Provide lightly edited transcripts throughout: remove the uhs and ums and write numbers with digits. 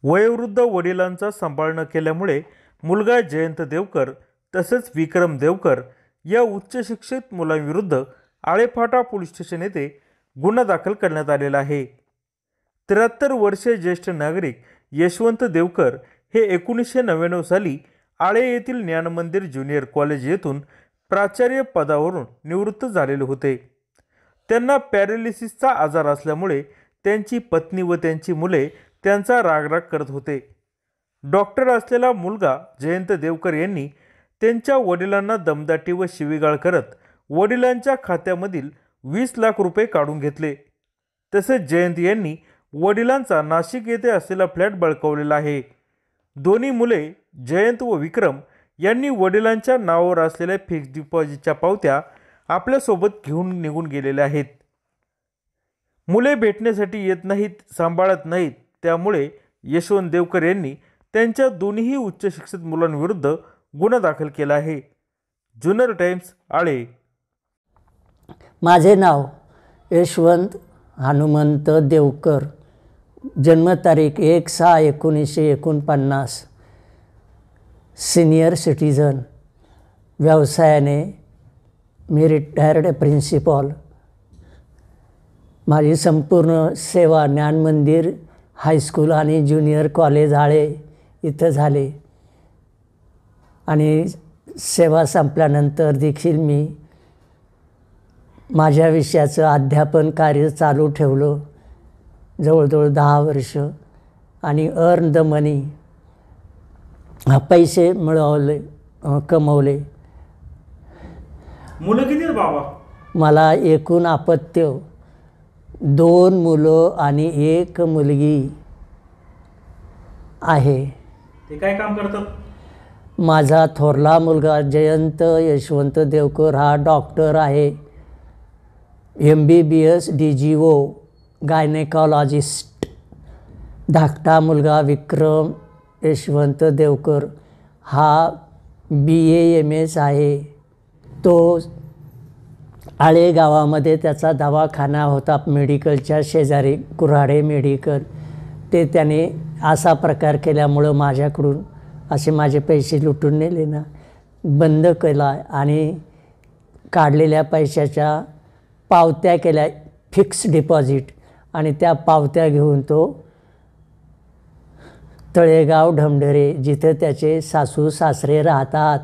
वयोवृद्ध वडिलांचा सांभाळ न केल्यामुळे मुलगा जयंत देवकर तसेच विक्रम देवकर या उच्च शिक्षित मुलांविरुद्ध आळेफाटा पोलीस स्टेशन येथे गुन्हा दाखल करण्यात आलेला आहे। 73 वर्षीय ज्येष्ठ नागरिक यशवंत देवकर हे 1999 साली आळे येथील ज्ञानमंदिर ज्युनियर कॉलेज येथून प्राचार्य पदावरून निवृत्त झालेले होते। त्यांना पॅरालिसिसचा आजार असल्यामुळे त्यांची पत्नी व त्यांची मुले त्यांचा रागराग करत होते। डॉक्टर असलेला मुलगा जयंत देवकर यांनी त्यांच्या वडिलांना दमदाटी व शिवीगाळ करत वडिलांच्या खात्यामधील 20 लाख रुपये काढून घेतले। तसेच जयंत यांनी वडिलांचा नाशिक येथे असलेला फ्लॅट बळकावलेला आहे। दोन्ही मुले जयंत व विक्रम यांनी वडिलांच्या नावावर असलेल्या फिक्स्ड डिपॉझिटच्या पावत्या आपल्यासोबत घेऊन निघून गेलेले आहेत। मुले भेटण्यासाठी येत नाहीत, सांभाळत नाहीत, त्यामुळे यशवंत देवकर यांनी त्यांच्या दोन्ही उच्च शिक्षित मुलांविरुद्ध गुन्हा दाखल केला आहे। जुन्नर टाइम्स आळे। माझे नाव यशवंत हनुमंत देवकर, जन्मतारीख 1/6/1949, सीनियर सिटीजन, व्यवसायाने मी रिटायर्ड प्रिन्सिपॉल। माझी संपूर्ण सेवा ज्ञानमंदिर हायस्कूल आणि ज्युनियर कॉलेज आळे इथं झाले आणि सेवा संपल्यानंतर देखील मी माझ्या विषयाचं अध्यापन कार्य चालू ठेवलं जवळजवळ 10 वर्ष आणि अर्न द मनी पैसे कमवले। मुलं किती आहेत बाबा? मला एकूण अपत्य 2 मुलं आणि 1 मुलगी आहे। ते काय काम करतात? माझा थोरला मुलगा जयंत यशवंत देवकर हा डॉक्टर आहे, MBBS DGO गायनेकॉलॉजिस्ट। धाकटा मुलगा विक्रम यशवंत देवकर हा BA MS आहे। तो आळे गावामध्ये त्याचा दवाखाना होता मेडिकलच्या शेजारी, कुऱ्हाडे मेडिकल। ते त्याने असा प्रकार केल्यामुळं माझ्याकडून असे माझे पैसे लुटून नेले ना, बंद केला आणि काढलेल्या पैशाच्या पावत्या केल्या फिक्स डिपॉझिट आणि त्या पावत्या घेऊन तो तळेगाव ढमढरे जिथे त्याचे सासू सासरे राहतात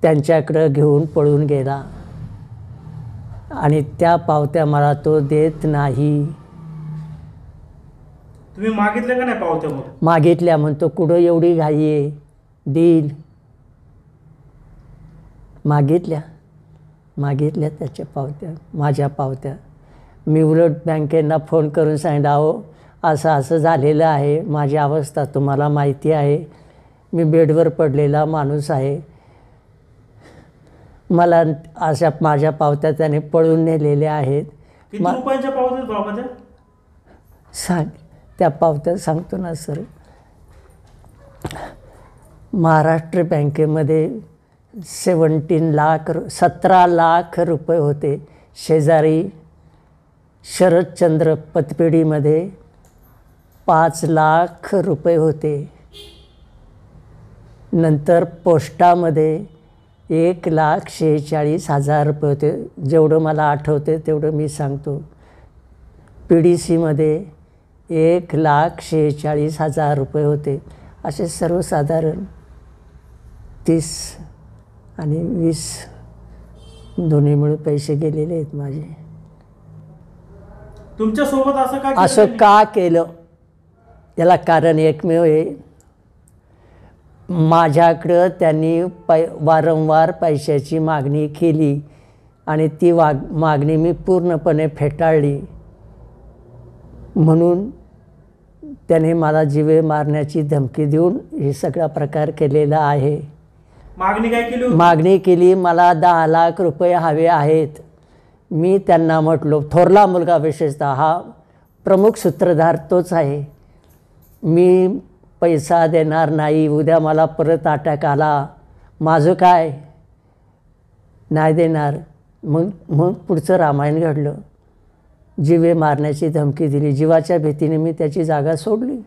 त्यांच्याकडं घेऊन पळून गेला आणि त्या पावत्या मला तो देत नाही। तुम्ही मागितल्या का नाही पावत्या? मागितल्या, म्हणतो कुठं एवढी घाई आहे, देईल। मागितल्या त्याच्या पावत्या, माझ्या पावत्या। मी उलट बँकेंना फोन करून सांगितलं, अहो असं झालेलं आहे, माझी अवस्था तुम्हाला माहिती आहे, मी बेडवर पडलेला माणूस आहे, मला अशा माझ्या पावत्या त्याने पळून नेलेल्या आहेत। किती रुपयांच्या पावत्या बाबा त्या? सांग त्या पावत्या सांगतो ना सर। महाराष्ट्र बँकेमध्ये 17 लाख रुपये होते। शेजारी शरदचंद्र पतपेढीमध्ये 5 लाख रुपये होते। नंतर पोस्टामध्ये 1,46,000 रुपये होते। जेवढं मला आठवते तेवढं मी सांगतो। PDCमध्ये 1,46,000 रुपये होते। असे सर्वसाधारण 30 आणि 20 दोन्ही मिळून पैसे गेलेले आहेत माझे। तुमच्यासोबत असं का केलं याला कारण एकमेव आहे, माझ्याकडं त्यांनी वारंवार पैशाची मागणी केली आणि ती मागणी मी पूर्णपणे फेटाळली, म्हणून त्याने मला जीवे मारण्याची धमकी देऊन हे सगळा प्रकार केलेला आहे। मागणी काय केली? मागणी केली, मला 10 लाख रुपये हवे आहेत। मी त्यांना म्हटलो, थोरला मुलगा विशेषतः हा प्रमुख सूत्रधार तोच आहे, मी पैसा देणार नाही, उद्या मला परत अटॅक आला, माझं काय, नाही देणार। मग पुढचं रामायण घडलं। जीवे मारण्याची धमकी दिली, जीवाच्या भीतीने मी त्याची जागा सोडली।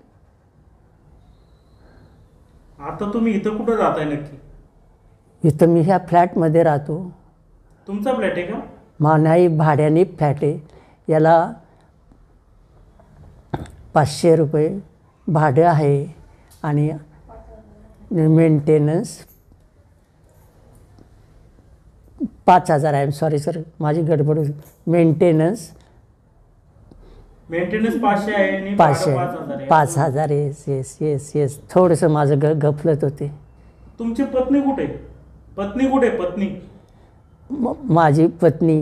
आता तुम्ही इथं कुठं राहताय नक्की? इथं मी ह्या फ्लॅटमध्ये राहतो. तुमचा फ्लॅट आहे का? नाही, भाड्याने फ्लॅट आहे. याला 500 रुपये भाडं आहे आणि मेंटेनन्स 5,000 आहे. सॉरी सर, माझी गडबड होती. मेंटेनन्स 500 आहे आणि भाडं 5,000 आहे. 5,000. येस. थोडंसं माझं गफलत होते. तुमची पत्नी कुठे? पत्नी माझी पत्नी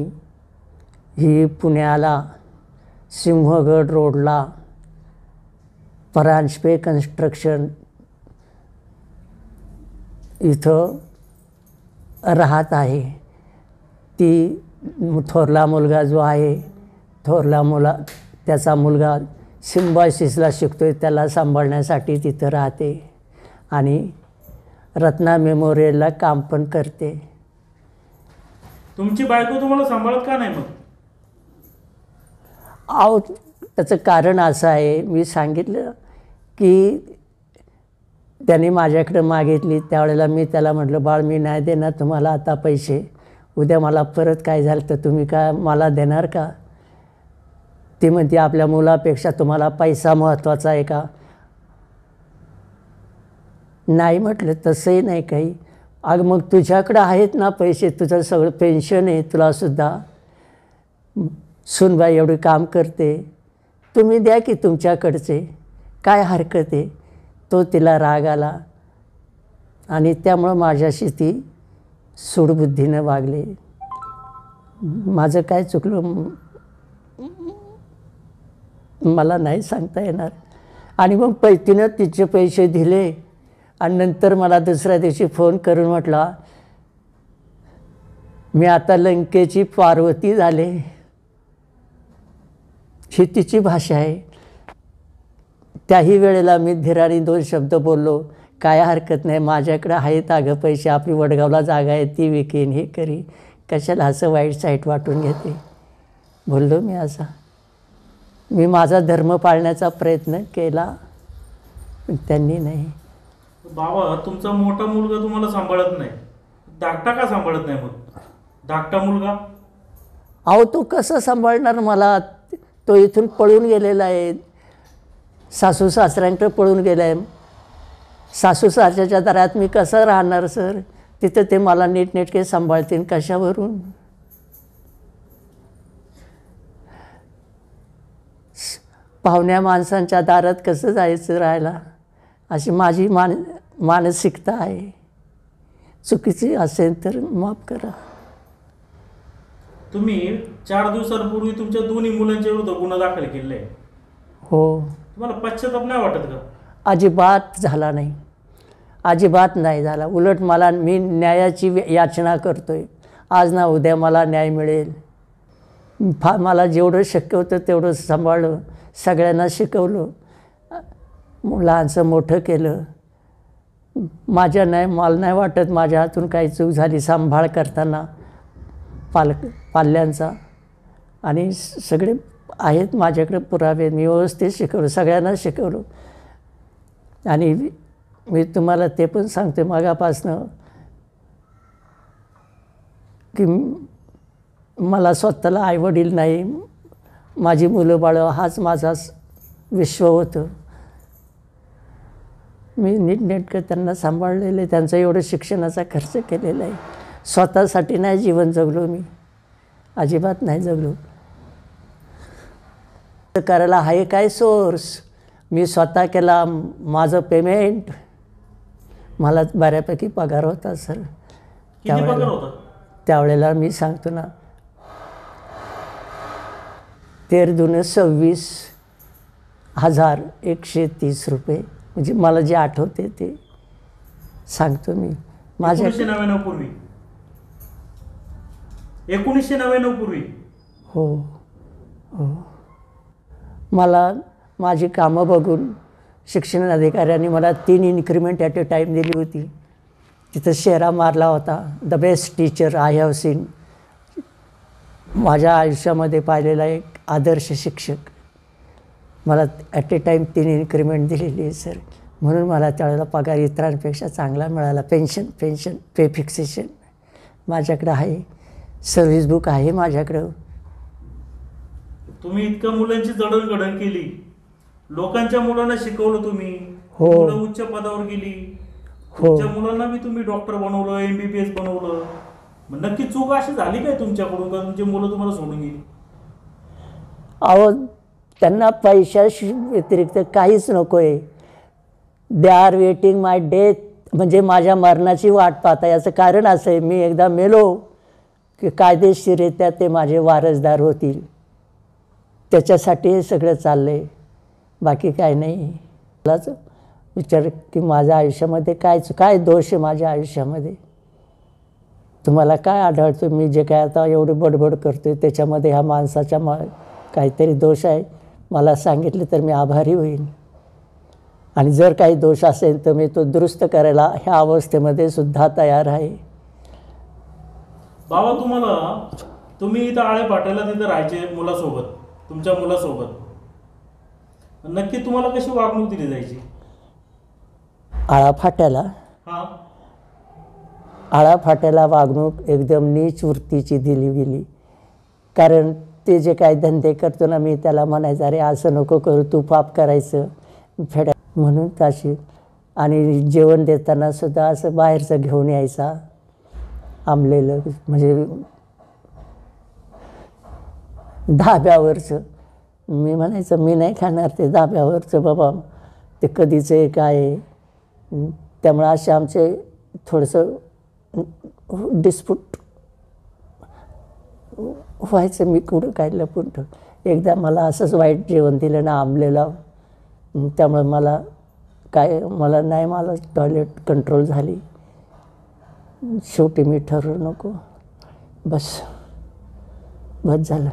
ही पुण्याला सिंहगड रोडला परांजपे कन्स्ट्रक्शन इथं राहत आहे. ती थोरला मुलगा जो आहे, त्याचा मुलगा सिम्बायसिसला शिकतोय, त्याला सांभाळण्यासाठी तिथं राहते आणि रत्ना मेमोरियलला काम पण करते. तुमची बायको तुम्हाला सांभाळत का नाही मग? अहो, त्याचं कारण असं आहे, मी सांगितलं की त्याने माझ्याकडे मागितली. त्यावेळेला मी त्याला म्हटलं, बाळ मी नाही देणार तुम्हाला आता पैसे, उद्या मला परत काय झालं तर तुम्ही काय मला देणार का? ती म्हणते आपल्या मुलापेक्षा तुम्हाला पैसा महत्त्वाचा आहे का? नाही म्हटलं, तसंही नाही काही. अगं मग तुझ्याकडं आहेत ना पैसे, तुझं सगळं पेन्शन आहे तुलासुद्धा, सूनबाई एवढी काम करते, तुम्ही द्या की तुमच्याकडचे, काय हरकत आहे? तो तिला राग आला आणि त्यामुळं माझ्याशी ती सूडबुद्धीनं वागली. माझं काय चुकलं मला नाही सांगता येणार. आणि मग तिनं तिचे पैसे दिले आणि नंतर मला दुसऱ्या दिवशी फोन करून म्हटला, मी आता लंकेची पार्वती झाले. ही तिची भाषा आहे. त्याही वेळेला मी धीराने 2 शब्द बोललो, काय हरकत नाही, माझ्याकडे आहेत अगं पैसे, आपली वडगावला जागा आहे ती विकेन, हे करी, कशाला असं वाईट साईट वाटून घेते, बोललो मी असा. मी माझा धर्म पाळण्याचा प्रयत्न केला पण त्यांनी नाही. बाबा, तुमचा मोठा मुलगा तुम्हाला सांभाळत नाही, धाकटा का सांभाळत नाही मग? धाकटा मुलगा अहो, तो कसं सांभाळणार मला? तो इथून पळून गेलेला आहे, सासू सासऱ्यांकडे पळून गेला आहे. सासू सासऱ्याच्या दारात मी कसं राहणार सर? तिथं ते मला नीटनेटके सांभाळतील कशावरून? पाहुण्या माणसांच्या दारात कसं जायचं राहायला, अशी माझी मानसिकता आहे. चुकीची असेल तर माफ करा. तुम्ही 4 दिवसांपूर्वी तुमच्या दोन्ही मुलांच्या विरुद्ध गुन्हा दाखल केलेला आहे. हो. तुम्हाला पश्चाताप नाही वाटत का? अजिबात झाला नाही, अजिबात नाही झाला. उलट मी न्यायाची याचना करतोय. आज ना उद्या मला न्याय मिळेल. मला जेवढं शक्य होतं तेवढं सांभाळलं, सगळ्यांना शिकवलं, लहानचं मोठं केलं. मला नाही वाटत माझ्या हातून काही चूक झाली सांभाळ करताना पाल्यांचा. आणि सगळे आहेत माझ्याकडे पुरावे, मी व्यवस्थित शिकवलं, सगळ्यांना शिकवलं. आणि मी तुम्हाला ते पण सांगते मागापासनं की मला स्वतःला आईवडील नाही, माझी मुलं बाळं हाच माझा विश्व होतं. मी नीटनेटकं त्यांना सांभाळलेलं आहे, त्यांचा एवढं शिक्षणाचा खर्च केलेला आहे. स्वतःसाठी नाही जीवन जगलो मी, अजिबात नाही जगलो. करायला आहे काय सोर्स? मी स्वतः केला, माझं पेमेंट, मला बऱ्यापैकी पगार होता सर. त्यावेळेला मी सांगतो ना, 13,26,130 रुपये, म्हणजे मला जे आठवते ते सांगतो मी. माझ्या 1999 पूर्वी हो हो. मला माझी कामं बघून शिक्षण अधिकाऱ्यांनी मला 3 इन्क्रीमेंट ॲट अ टाईम दिली होती. तिथं शेरा मारला होता, the best teacher I have seen. माझ्या आयुष्यामध्ये पाहिलेला एक आदर्श शिक्षक. मला ॲट ए टाईम 3 इन्क्रीमेंट दिलेली आहे सर. म्हणून मला त्यावेळेला पगार इतरांपेक्षा चांगला मिळाला. पेन्शन पे फिक्सेशन माझ्याकडं आहे, सर्व्हिस बुक आहे माझ्याकडं. तुम्ही इतक्या मुलांची जडणघडण केली, लोकांच्या मुलांना शिकवलं तुम्ही, हो. मुलं उच्च पदावर गेली, हो. तुमच्या मुलांना बी तुम्ही डॉक्टर बनवलं, MBBS बनवलं. मग नक्की चूक अशी झाली काय तुमच्याकडून का तुमची मुलं तुम्हाला सोडून गेली? अहो, त्यांना पैशाशी व्यतिरिक्त काहीच नको आहे. They are waiting my death, म्हणजे माझ्या मरणाची वाट पाहता. याचं कारण असं आहे, मी एकदा मेलो की कायदेशीररित्या ते माझे वारसदार होतील. त्याच्यासाठी हे सगळं चाललं आहे, बाकी काय नाही. मलाच विचार की माझ्या आयुष्यामध्ये काय दोष आहे माझ्या आयुष्यामध्ये. तुम्हाला काय आढळतं मी जे काय आता एवढी बडबड करतोय त्याच्यामध्ये ह्या माणसाच्या काहीतरी दोष आहे. मला सांगितले तर मी आभारी होईन, आणि जर काही दोष असेल तर मी तो दुरुस्त करायला ह्या अवस्थेमध्ये सुद्धा तयार आहे. बाबा, तुम्ही इथं आळेपाट्याला तिथं राहायचे मुलासोबत, तुमच्या मुलासोबत, नक्की तुम्हाला कशी वागणूक दिली जायची? आळाफाट्याला वागणूक एकदम नीच वृत्तीची दिली गेली. कारण ते जे काही धंदे करतो ना, मी त्याला म्हणायचं अरे असं नको करू, तू पाप करायचं फेड्या म्हणून तशी. आणि जेवण देताना सुद्धा असं बाहेरचं घेऊन यायचा आंबलेलं, म्हणजे धाब्यावरचं. मी म्हणायचं मी नाही खाणार ते धाब्यावरचं बाबा, ते कधीचं आहे काय आहे. त्यामुळे असे आमचे थोडंसं डिस्प्यूट व्हायचं. मी कुठं काय लपून ठेव. एकदा मला असंच वाईट जेवण दिलं ना आंबलेलं, त्यामुळे मला टॉयलेट कंट्रोल झाली. शेवटी मी ठरवलं नको, बस झालं.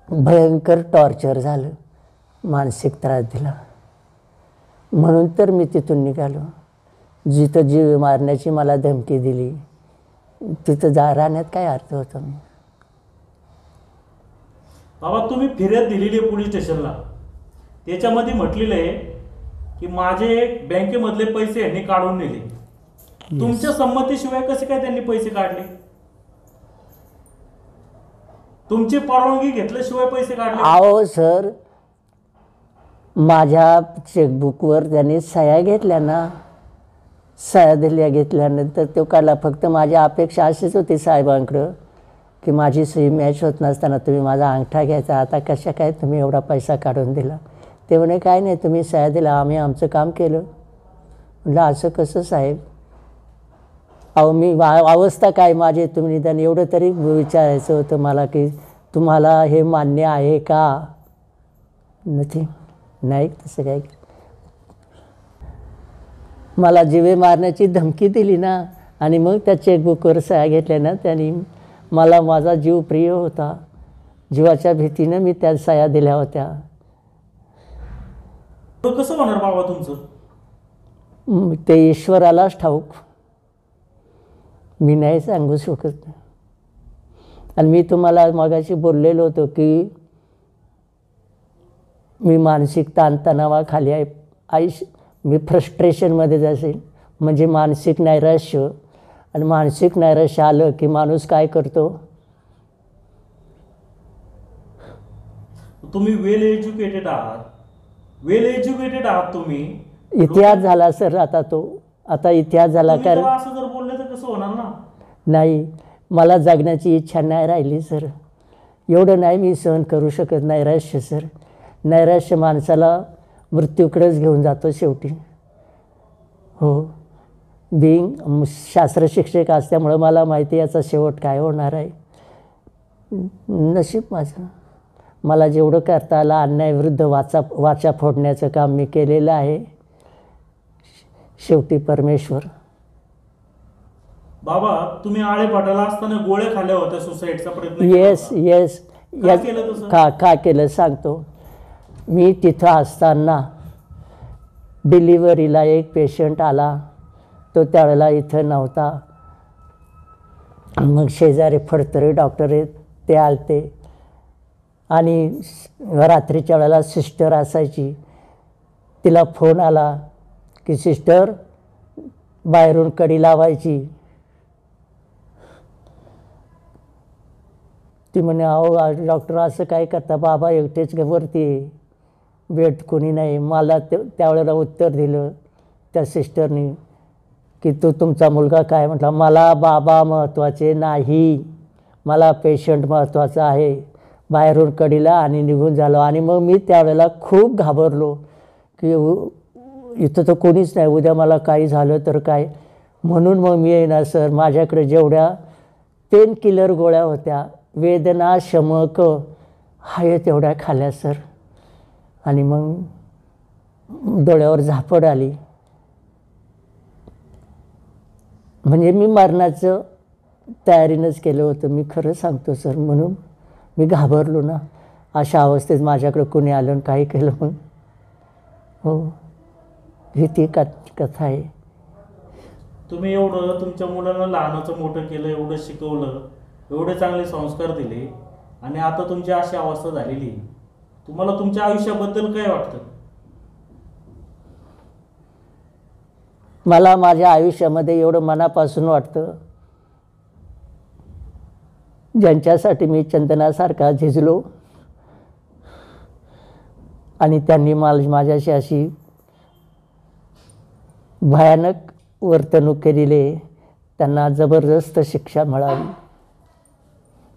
भयंकर टॉर्चर झालं, मानसिक त्रास दिला. म्हणून तर मी तिथून निघालो. जिथं जीव मारण्याची मला धमकी दिली तिथं राहण्यात काय अर्थ होता? मी बाबा, तुम्ही फिर्याद दिलेली आहे पोलीस स्टेशनला, त्याच्यामध्ये म्हटलेलं आहे की माझे बँकेमधले पैसे यांनी काढून नेले. तुमच्या संमतीशिवाय कसे काय त्यांनी पैसे काढले? तुमची परवानगी घेतल्याशिवाय पैसे काढले? अहो सर, माझ्या चेकबुकवर त्यांनी सह्या घेतल्या ना, सह्या घेतल्यानंतर तो काढला. फक्त माझी अपेक्षा अशीच होती साहेबांकडं की माझी सही मॅच होत नसताना तुम्ही माझा अंगठा घ्यायचा, आता कशा काय तुम्ही एवढा पैसा काढून दिला? ते म्हणे काय नाही, तुम्ही सह्या दिला, आम्ही आमचं काम केलं. म्हटलं असं कसं साहेब? अहो मी अवस्था काय माझी, तुम्ही निदान एवढं तरी विचारायचं होतं मला की तुम्हाला हे मान्य आहे का? नाही तसं काय. मला जीवे मारण्याची धमकी दिली ना, आणि मग त्या चेकबुकवर सह्या घेतल्या ना त्यांनी. मला माझा जीव प्रिय होता, जीवाच्या भीतीनं मी त्या सह्या दिल्या होत्या. कसं होणार बाबा तुमचं? ते ईश्वरालाच ठाऊक, मी नाही सांगू शकत. आणि मी तुम्हाला मगाशी बोललेलो होतो की मी मानसिक ताणतणावाखाली आहे. मी फ्रस्ट्रेशनमध्ये जाईल, म्हणजे मानसिक नैराश्य. आणि मानसिक नैराश्य आलं की माणूस काय करतो? तुम्ही वेल एज्युकेटेड आहात तुम्ही. इतिहास झाला सर आता इतिहास झाला. कारण असं जर बोलले तर कसं होणार ना? नाही, मला जगण्याची इच्छा नाही राहिली सर. एवढं नाही मी सहन करू शकत नैराश्य सर. नैराश्य माणसाला मृत्यूकडेच घेऊन जातो शेवटी. हो, शास्त्र शिक्षक असल्यामुळं मला माहिती याचा शेवट काय होणार आहे. नशीब माझं, मला जेवढं करता आलं अन्यायाविरुद्ध वाचा फोडण्याचं काम मी केलेलं आहे. शेवटी परमेश्वर. बाबा, तुम्ही आळेपाट्याला असताना गोळ्या खाल्ल्या होत्या, सुसाईडचा प्रयत्न? येस. का केलं सांगतो. मी तिथं असताना डिलिव्हरीला एक पेशंट आला, तो त्यावेळेला इथं नव्हता. मग शेजारी फडतरे डॉक्टर आहेत ते आलते, आणि रात्रीच्या वेळेला सिस्टर असायची. तिला फोन आला की सिस्टर बाहेरून कडी लावायची. ती म्हणे अहो डॉक्टर असं काय करता, बाबा एकटेच वरती आहे, बेड कोणी नाही. मला त्यावेळेला उत्तर दिलं त्या सिस्टरनी की तुमचा मुलगा काय म्हटला, मला बाबा महत्त्वाचे नाही, मला पेशंट महत्त्वाचा आहे. बाहेरून कडीला आणि निघून झालो. आणि मग मी त्यावेळेला खूप घाबरलो की इथं तर कोणीच नाही, उद्या मला काही झालं तर काय. म्हणून मग मी येणार सर, माझ्याकडे जेवढ्या पेन किलर गोळ्या होत्या, वेदना शमक आहे तेवढ्या खाल्ल्या सर. आणि मग डोळ्यावर झापड आली. म्हणजे मी मरणाचं तयारीनंच केलं होतं, मी खरं सांगतो सर. म्हणून मी घाबरलो ना. अशा अवस्थेत माझ्याकडे कोणी आलं आणि काही केलं मग. हो, ही ती कथा आहे. तुम्ही एवढं तुमच्या मुलांना लहानाचं मोठं केलं, एवढं शिकवलं, एवढे चांगले संस्कार दिले, आणि आता तुमची अशी अवस्था झालेली. तुम्हाला तुमच्या आयुष्याबद्दल काय वाटतं? मला माझ्या आयुष्यामध्ये एवढं मनापासून वाटतं, ज्यांच्यासाठी मी चंदनासारखा झिजलो आणि त्यांनी माझ्याशी अशी भयानक वर्तणूक केलेली आहे, त्यांना जबरदस्त शिक्षा मिळावी.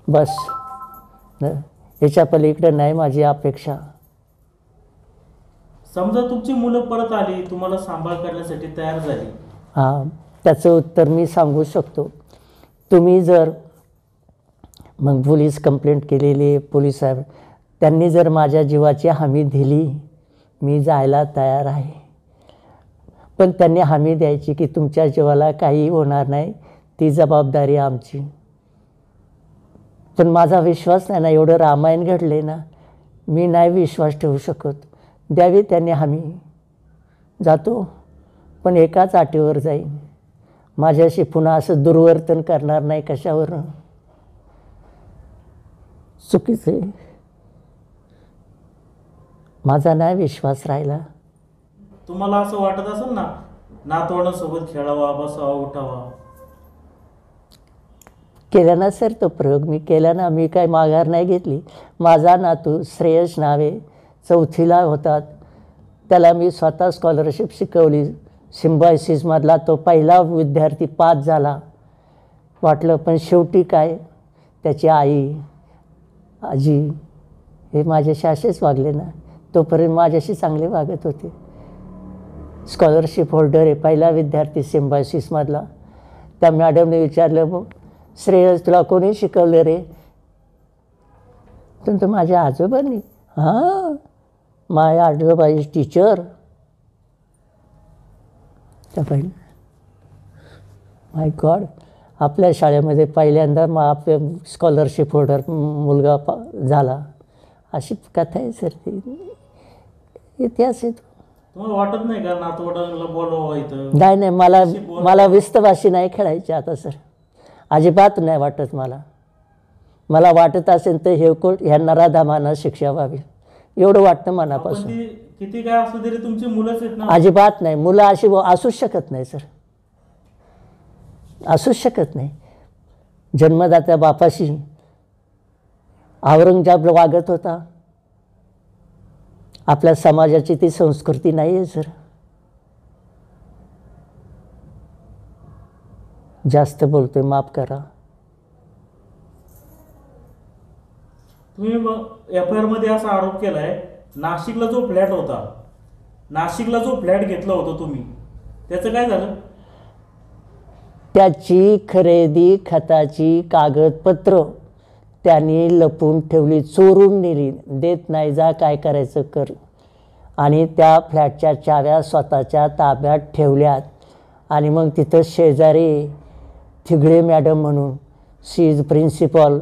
बस, याच्या पलीकडे नाही माझी अपेक्षा. समजा तुमची मुलं परत आली, तुम्हाला सांभाळ करण्यासाठी तयार झाली. हां, त्याचं उत्तर मी सांगू शकतो. तुम्ही जर मग पोलीस कंप्लेंट केलेली, पोलीस साहेब त्यांनी जर माझ्या जीवाची हमी दिली, मी जायला तयार आहे. पण त्यांनी हमी द्यायची की तुमच्या जीवाला काही होणार नाही, ती जबाबदारी आमची. पण माझा विश्वास नाही ना, एवढं रामायण घडले ना, मी नाही विश्वास ठेवू शकत. द्यावी त्यांनी हमी. जातो, पण एकाच अटीवर जाईन, माझ्याशी पुन्हा असं दुर्वर्तन करणार नाही कशावरून. चुकीचे माझा नाही विश्वास राहिला. तुम्हाला असं वाटत असेल ना, नातवंडांसोबत खेळावा, बसावा, उठावा. केला ना सर तो प्रयोग, मी केला ना. मी काय माघार नाही घेतली. माझा नातू श्रेयस नावे 4थीला होतात, त्याला मी स्वतः स्कॉलरशिप शिकवली. सिम्बायसिसमधला तो पहिला विद्यार्थी पास झाला. वाटलं, पण शेवटी काय, त्याची आई आजी हे माझ्याशी असेच वागले ना. तोपर्यंत माझ्याशी चांगले वागत होते. स्कॉलरशिप होल्डर आहे, पहिला विद्यार्थी सिम्बायसिसमधला. त्या मॅडमने विचारलं, मग श्रेयस तुला कोणी शिकवलं रे? तर माझ्या आजोबांनी. हां, माय आजोबा इज टीचर. त्या पहिलं माय गॉड, आपल्या शाळेमध्ये पहिल्यांदा आपल्या स्कॉलरशिप होल्डर मुलगा झाला. अशी कथा आहे सर, ती इतिहास आहे. तुम्हाला वाटत नाही का नातवंडांना बोलवावं इथं? नाही नाही, मला विस्तवाशी नाही खेळायचे आता सर, अजिबात नाही वाटत मला. मला वाटत असेल तर ह्या नराधमांना शिक्षा व्हावी, एवढं वाटतं मनापासून. किती काय असू तरी तुमची मुलंच आहेत ना. अजिबात नाही, मुलं अशी असूच शकत नाही सर, असूच शकत नाही. जन्मदात्या बापाशी औरंगजेब वागत होता. आपल्या समाजाची ती संस्कृती नाही आहे सर. जास्त बोलतोय, माफ करा. तुम्ही FIR मध्ये असा आरोप केलाय, नाशिकला जो फ्लॅट होता, नाशिकला जो फ्लॅट घेतला होता तुम्ही, त्याचं काय झालं? त्याची खरेदी खताची कागदपत्र त्यांनी लपून ठेवली, चोरून नेली. देत नाही, जा काय करायचं कर. आणि त्या फ्लॅटच्या चाव्या स्वतःच्या ताब्यात ठेवल्यात. आणि मग तिथं शेजारी थिगडे मॅडम म्हणून, शी इज प्रिन्सिपॉल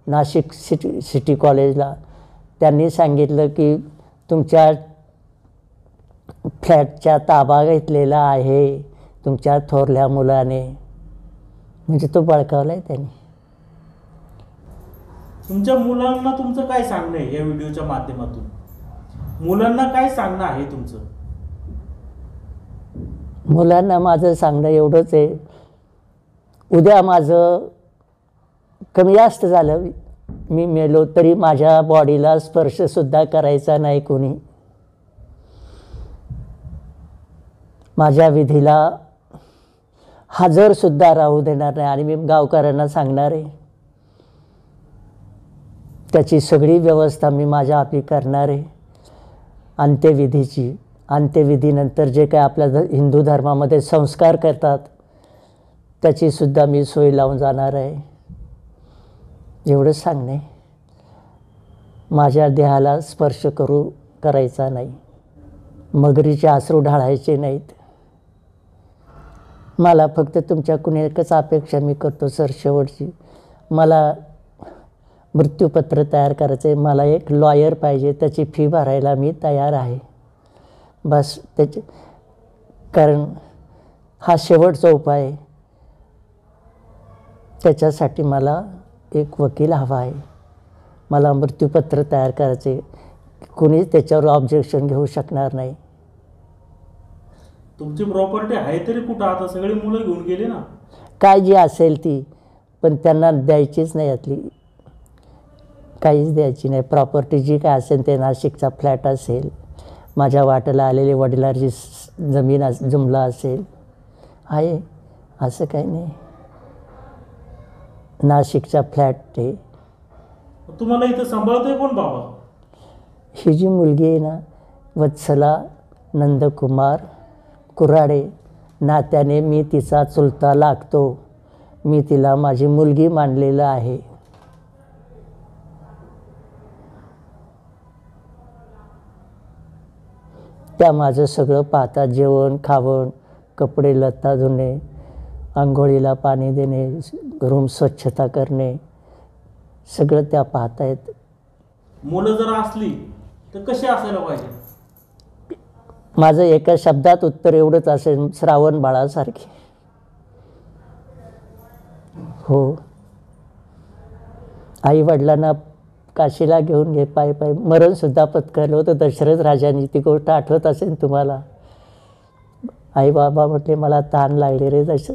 नाशिक सिटी कॉलेजला, त्यांनी सांगितलं की तुमच्या फ्लॅटच्या ताबा घेतलेला आहे तुमच्या थोरल्या मुलाने. म्हणजे तो बळकावला आहे त्यांनी. तुमच्या मुलांना तुमचं काय सांगणं आहे या व्हिडिओच्या माध्यमातून? मुलांना काय सांगणं आहे तुमचं? मुलांना माझं सांगणं एवढंच आहे, उद्या माझं कमी जास्त झालं, मी मेलो तरी माझ्या बॉडीला स्पर्शसुद्धा करायचा नाही कोणी. माझ्या विधीला हजरसुद्धा राहू देणार नाही. आणि मी गावकऱ्यांना सांगणार आहे, त्याची सगळी व्यवस्था मी माझ्या आपली करणार आहे. अंत्यविधीची, अंत्यविधीनंतर जे काय आपल्या हिंदू धर्मामध्ये संस्कार करतात त्याचीसुद्धा मी सोय लावून जाणार आहे. एवढंच सांगणे, माझ्या देहाला स्पर्श करायचा नाही, मगरीचे अश्रू ढाळायचे नाहीत. मला फक्त तुमच्याकडून एकच अपेक्षा मी करतो सर, शेवटची, मला मृत्यूपत्र तयार करायचं आहे. मला एक लॉयर पाहिजे, त्याची फी भरायला मी तयार आहे. बस त्याचे, कारण हा शेवटचा उपाय आहे. त्याच्यासाठी मला एक वकील हवा आहे. मला मृत्यूपत्र तयार करायचे, कोणीच त्याच्यावर ऑब्जेक्शन घेऊ शकणार नाही. तुमची प्रॉपर्टी आहे तरी कुठं? आता सगळी मुलं घेऊन गेली ना. काय जी असेल ती, पण त्यांना द्यायचीच नाही, यातली काहीच द्यायची नाही. प्रॉपर्टी जी काय असेल ते नाशिकचा फ्लॅट असेल, माझ्या वाट्याला आलेली वडिलांची जमीन जुमला असेल, आहे, असं काही नाही. नाशिकचा फ्लॅट ते. तुम्हाला इथं सांभाळतोय कोण बाबा? ही जी मुलगी आहे ना, वत्सला नंदकुमार कुऱ्हाडे, नात्याने मी तिचा चुलता लागतो. मी तिला माझी मुलगी मानलेलं आहे. त्या माझं सगळं पाहतात, जेवण खावण, कपडे लत्ता धुणे, आंघोळीला पाणी देणे, रूम स्वच्छता करणे, सगळं त्या पाहतायत. मुलं जर असली तर कशी असायला पाहिजे? माझं एका शब्दात उत्तर एवढंच असेल, श्रावण बाळासारखी. हो, आई वडिलांना काशीला घेऊन गे, पायी पायी मरणसुद्धा पत्करलं होतं दशरथ राजांनी. ती गोष्ट आठवत असेल तुम्हाला. आई बाबा म्हटले, मला ताण लागले रे, जसं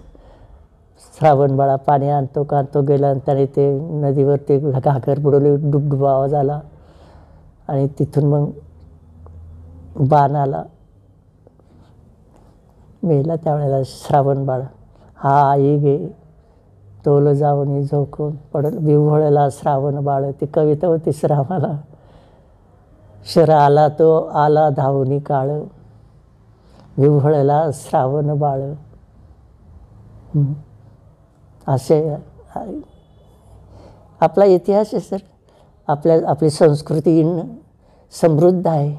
श्रावण बाळा पाणी आणतो का आणतो. गेल्यानंतर ते नदीवर ते घागर बुडवले, डुबडुबावा झाला आणि तिथून मग बाण आला, मेला त्यावेळेला श्रावण बाळा. हा आई गे तोल जावणी झोकून पडल विव्हळला श्रावण बाळ. ती कविता होती श्रावणाला. शर आला तो आला धावणी काळ, विव्हळला श्रावण बाळ. असे आपला इतिहास आहे सर. आपली संस्कृती समृद्ध आहे.